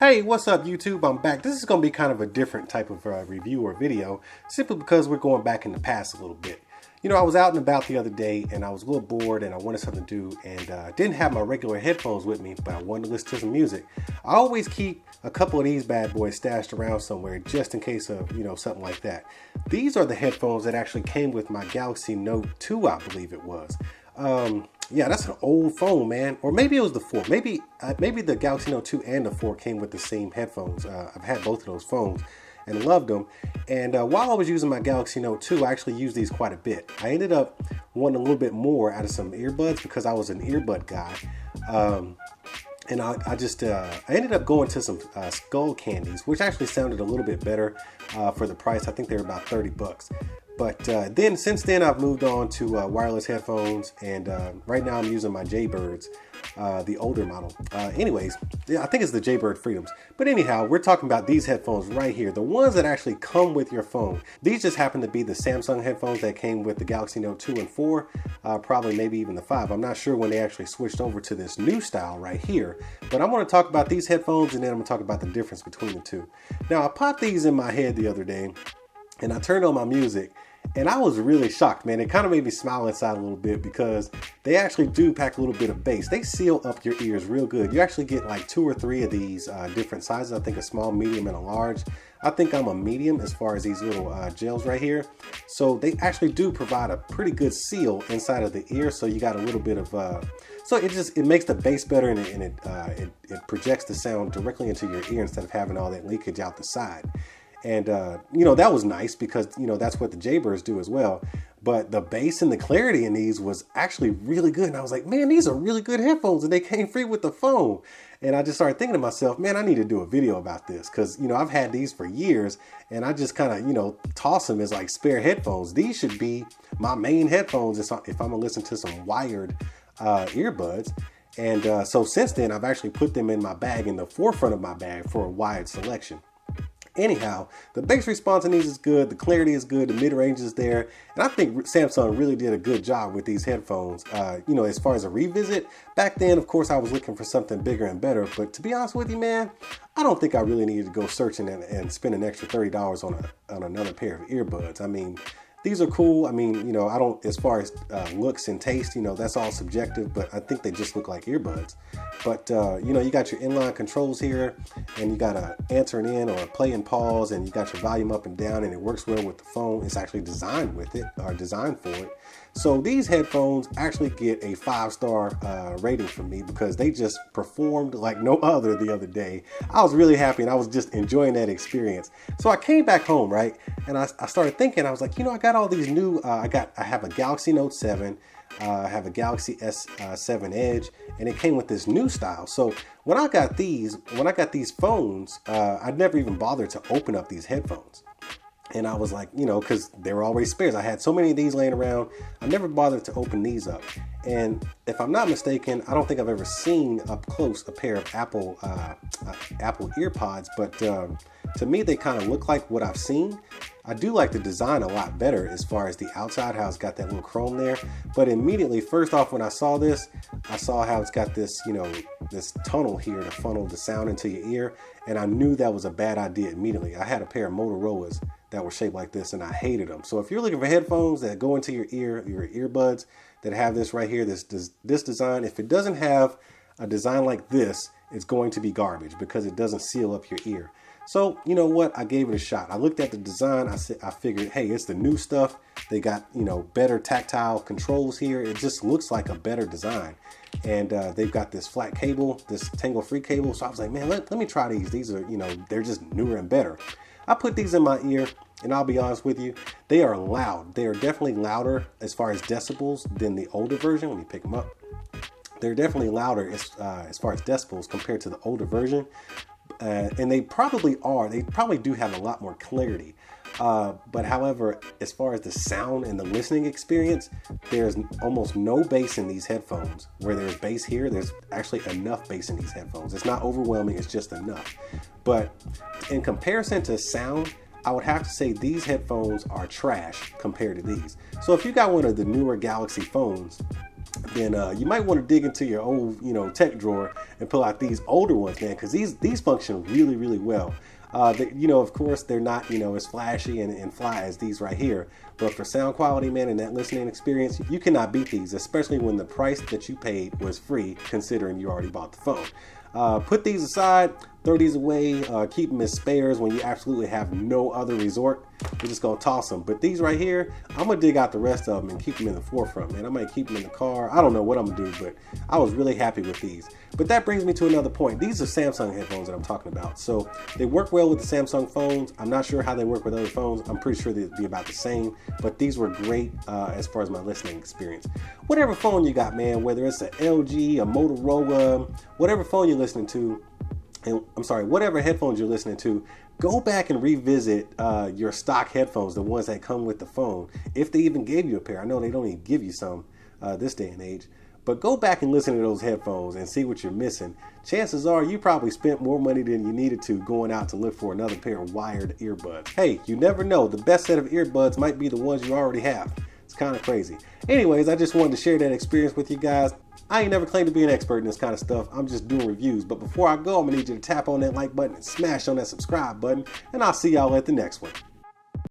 Hey, what's up YouTube? I'm back. This is going to be kind of a different type of review or video, simply because we're going back in the past a little bit. You know, I was out and about the other day and I was a little bored and I wanted something to do, and didn't have my regular headphones with me, but I wanted to listen to some music. I always keep a couple of these bad boys stashed around somewhere just in case of, you know, something like that. These are the headphones that actually came with my Galaxy Note 2, I believe it was. Yeah, that's an old phone, man. Or maybe it was the 4. Maybe the Galaxy Note 2 and the 4 came with the same headphones. I've had both of those phones and loved them. And while I was using my Galaxy Note 2, I actually used these quite a bit. I ended up wanting a little bit more out of some earbuds because I was an earbud guy. And I ended up going to some Skull Candies, which actually sounded a little bit better for the price. I think they were about 30 bucks. But then since then, I've moved on to wireless headphones, and right now I'm using my Jaybirds, the older model. Anyways, yeah, I think it's the Jaybird Freedoms. But anyhow, we're talking about these headphones right here, the ones that actually come with your phone. These just happen to be the Samsung headphones that came with the Galaxy Note 2 and 4, probably maybe even the 5. I'm not sure when they actually switched over to this new style right here. But I'm going to talk about these headphones, and then I'm going to talk about the difference between the two. Now, I popped these in my head the other day, and I turned on my music. And I was really shocked, man. It kind of made me smile inside a little bit because they actually do pack a little bit of bass. They seal up your ears real good. You actually get like 2 or 3 of these different sizes. I think a small, medium, and a large. I think I'm a medium as far as these little gels right here. So they actually do provide a pretty good seal inside of the ear. So you got a little bit of, so it makes the bass better, and it projects the sound directly into your ear instead of having all that leakage out the side. And, you know, that was nice because, you know, that's what the Jaybirds do as well. But the bass and the clarity in these was actually really good. And I was like, man, these are really good headphones, and they came free with the phone. And I just started thinking to myself, man, I need to do a video about this because, you know, I've had these for years, and I just kind of, you know, toss them as like spare headphones. These should be my main headphones if I'm going to listen to some wired earbuds. And so since then, I've actually put them in my bag, in the forefront of my bag, for a wired selection. Anyhow, the bass response in these is good, the clarity is good, the mid-range is there, and I think Samsung really did a good job with these headphones. You know, as far as a revisit, back then, of course, I was looking for something bigger and better, but to be honest with you, man, I don't think I really needed to go searching and spend an extra $30 on another pair of earbuds. I mean, these are cool. I mean, you know, I don't, as far as looks and taste, you know, that's all subjective, but I think they just look like earbuds. But, you know, you got your inline controls here, and you got a answer and in or a play and pause, and you got your volume up and down, and it works well with the phone. It's actually designed with it, or designed for it. So these headphones actually get a 5-star rating from me because they just performed like no other the other day. I was really happy, and I was just enjoying that experience. So I came back home, right? And I started thinking, I was like, you know, I got all these new, I have a Galaxy Note 7, I have a Galaxy S7 Edge, and it came with this new style. So when I got these phones, I'd never even bothered to open up these headphones. And I was like, you know, because they were always spares. I had so many of these laying around. I never bothered to open these up. And if I'm not mistaken, I don't think I've ever seen up close a pair of Apple EarPods. But to me, they kind of look like what I've seen. I do like the design a lot better as far as the outside, how it's got that little chrome there. But immediately, first off, when I saw this, I saw how it's got this, you know, this tunnel here to funnel the sound into your ear. And I knew that was a bad idea immediately. I had a pair of Motorola's that were shaped like this, and I hated them. So if you're looking for headphones that go into your ear, your earbuds that have this right here, this design, if it doesn't have a design like this, it's going to be garbage because it doesn't seal up your ear. So, you know what? I gave it a shot. I looked at the design. I figured, hey, it's the new stuff. They got, you know, better tactile controls here. It just looks like a better design. And they've got this flat cable, this tangle-free cable. So I was like, man, let me try these. These are, you know, they're just newer and better. I put these in my ear, and I'll be honest with you, they are loud. They are definitely louder as far as decibels than the older version. Let me pick them up. They're definitely louder as far as decibels compared to the older version. And they probably are. They probably do have a lot more clarity. But however, as far as the sound and the listening experience, there's almost no bass in these headphones. Where there's bass here, there's actually enough bass in these headphones. It's not overwhelming, it's just enough. But in comparison to sound, I would have to say these headphones are trash compared to these. So if you got one of the newer Galaxy phones, then you might want to dig into your old, tech drawer and pull out these older ones, man, because these function really, really well. Of course, they're not, as flashy and fly as these right here. But for sound quality, man, and that listening experience, you cannot beat these, especially when the price that you paid was free, considering you already bought the phone. Put these aside, throw these away, keep them as spares when you absolutely have no other resort. You're just gonna toss them. But these right here, I'm gonna dig out the rest of them and keep them in the forefront, man. I might keep them in the car. I don't know what I'm gonna do, but I was really happy with these. But that brings me to another point. These are Samsung headphones that I'm talking about. So they work well with the Samsung phones. I'm not sure how they work with other phones. I'm pretty sure they'd be about the same, but these were great as far as my listening experience. Whatever phone you got, man, whether it's an LG, a Motorola, whatever phone you're listening to, whatever headphones you're listening to, go back and revisit your stock headphones, the ones that come with the phone, if they even gave you a pair. I know they don't even give you some this day and age, but go back and listen to those headphones and see what you're missing. Chances are you probably spent more money than you needed to going out to look for another pair of wired earbuds. Hey, you never know. The best set of earbuds might be the ones you already have. It's kind of crazy. Anyways, I just wanted to share that experience with you guys. I ain't never claimed to be an expert in this kind of stuff. I'm just doing reviews. But before I go, I'm going to need you to tap on that like button and smash on that subscribe button. And I'll see y'all at the next one.